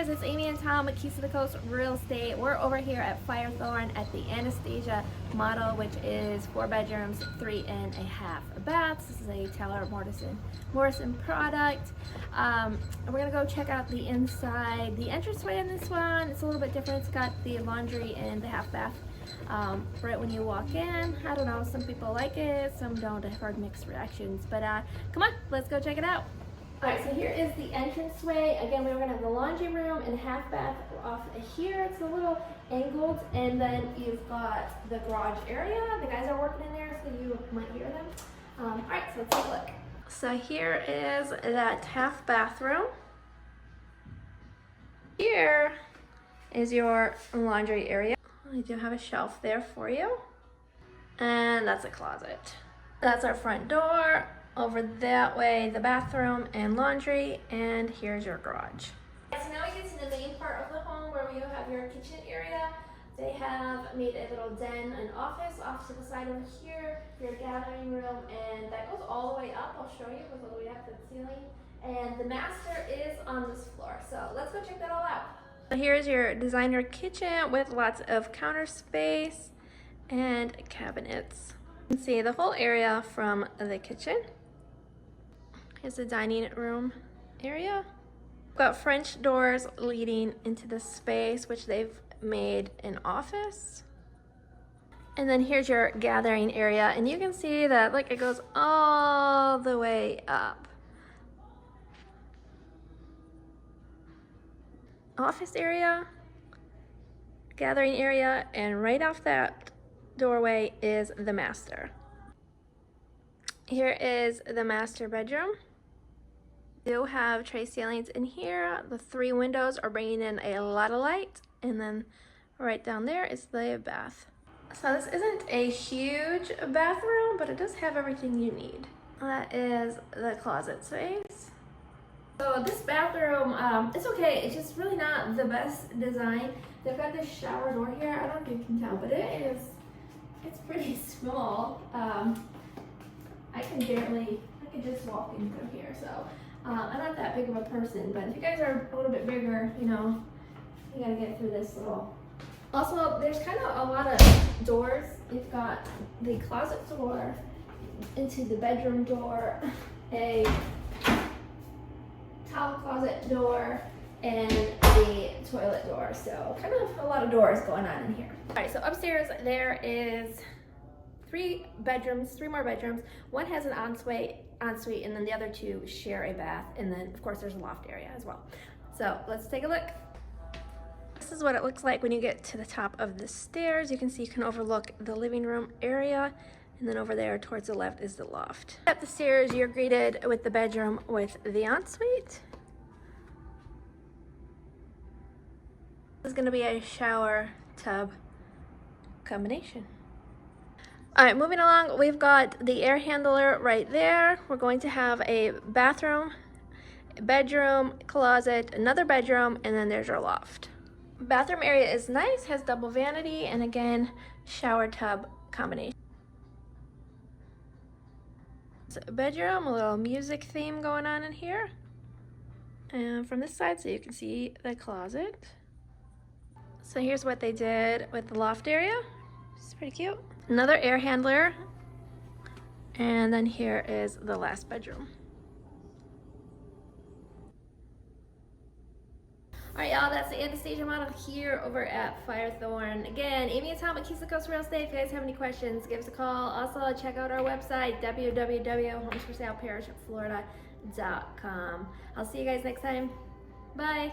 guys, it's Amy and Tom at Keys to the Coast Real Estate. We're over here at Firethorn at the Anastasia model, which is 4 bedrooms, 3.5 baths. This is a Taylor Morrison product. We're gonna go check out the inside. The entranceway in this one, it's a little bit different. It's got the laundry and the half bath right when you walk in. I don't know, some people like it, some don't. I've heard mixed reactions, but come on, let's go check it out. Alright, so here is the entranceway. Again, we're going to have the laundry room and half bath off here. It's a little angled, and then you've got the garage area. The guys are working in there, so you might hear them. Alright, so let's take a look. So here is that half bathroom. Here is your laundry area. I do have a shelf there for you. And that's a closet. That's our front door. Over that way, the bathroom and laundry, and here's your garage. So now we get to the main part of the home where you have your kitchen area. They have made a little den, an office off to the side over here, your gathering room, and that goes all the way up. I'll show you, it goes all the way up to the ceiling. And the master is on this floor, so let's go check that all out. So here's your designer kitchen with lots of counter space and cabinets. You can see the whole area from the kitchen. Here's the dining room area. We've got French doors leading into the space, which they've made an office. And then here's your gathering area, and you can see that like it goes all the way up. Office area, gathering area, and right off that doorway is the master. Here is the master bedroom. We do have tray ceilings in here. The 3 windows are bringing in a lot of light, and then right down there is the bath. So this isn't a huge bathroom, but it does have everything you need. That is the closet space. So this bathroom, it's okay. It's just really not the best design. They've got this shower door here. I don't know if you can tell, but it's pretty small. I could just walk in through here, so I'm not that big of a person, but if you guys are a little bit bigger, you know, you gotta get through this little. Also, there's kind of a lot of doors. You've got the closet door, into the bedroom door, a towel closet door, and the toilet door. So kind of a lot of doors going on in here. All right, so upstairs there is 3 more bedrooms. One has an ensuite, and then the other 2 share a bath, and then of course there's a loft area as well. So let's take a look. This is what it looks like when you get to the top of the stairs. You can see you can overlook the living room area, and then over there towards the left is the loft. Up the stairs, you're greeted with the bedroom with the ensuite. This is going to be a shower tub combination. All right, moving along, we've got the air handler right there. We're going to have a bathroom, bedroom, closet, another bedroom, and then there's our loft. Bathroom area is nice, has double vanity, and again, shower tub combination. So bedroom, a little music theme going on in here. And from this side, so you can see the closet. So here's what they did with the loft area. It's pretty cute. Another air handler, and then here is the last bedroom. All right, y'all, that's the Anastasia model here over at Firethorn. Again, Amy and Tom at Keys to the Coast Real Estate. If you guys have any questions, give us a call. Also, check out our website, www.homesforsaleparrishflorida.com. I'll see you guys next time. Bye.